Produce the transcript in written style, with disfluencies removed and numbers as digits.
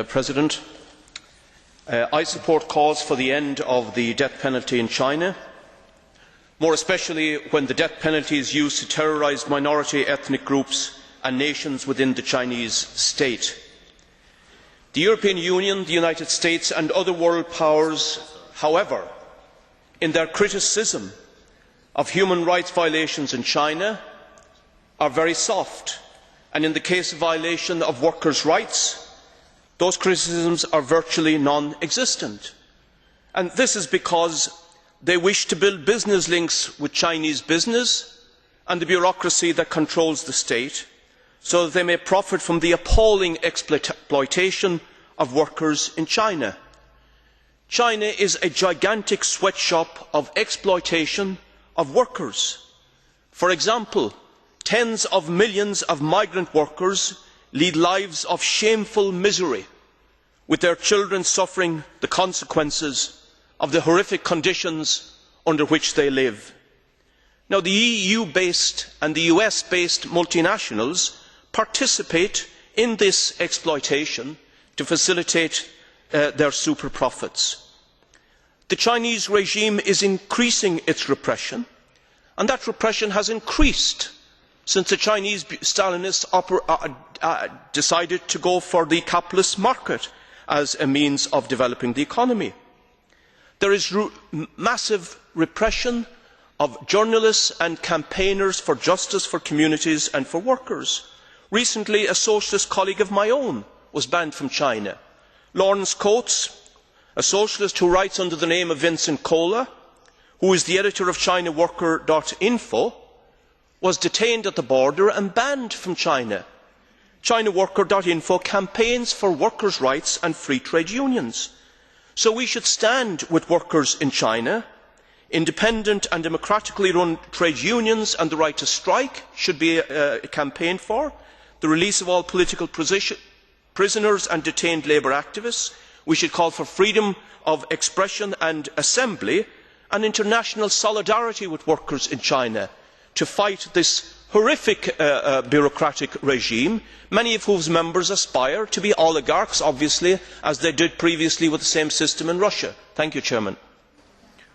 President. I support calls for the end of the death penalty in China, more especially when the death penalty is used to terrorise minority ethnic groups and nations within the Chinese state. The European Union, the United States and other world powers, however, in their criticism of human rights violations in China, are very soft, and in the case of violation of workers' rights, those criticisms are virtually non-existent. And this is because they wish to build business links with Chinese business and the bureaucracy that controls the state, so that they may profit from the appalling exploitation of workers in China. China is a gigantic sweatshop of exploitation of workers. For example, tens of millions of migrant workers lead lives of shameful misery, with their children suffering the consequences of the horrific conditions under which they live. Now, the EU-based and the US-based multinationals participate in this exploitation to facilitate their super profits. The Chinese regime is increasing its repression, and that repression has increased since the Chinese Stalinists decided to go for the capitalist market as a means of developing the economy. There is massive repression of journalists and campaigners for justice for communities and for workers. Recently, a socialist colleague of my own was banned from China. Lawrence Coates, a socialist who writes under the name of Vincent Kola, who is the editor of chinaworker.info, was detained at the border and banned from China. chinaworker.info campaigns for workers' rights and free trade unions. So we should stand with workers in China. Independent and democratically run trade unions and the right to strike should be campaigned for. The release of all political prisoners and detained labour activists. We should call for freedom of expression and assembly, and international solidarity with workers in China to fight this horrific bureaucratic regime, many of whose members aspire to be oligarchs, obviously, as they did previously with the same system in Russia. Thank you, Chairman.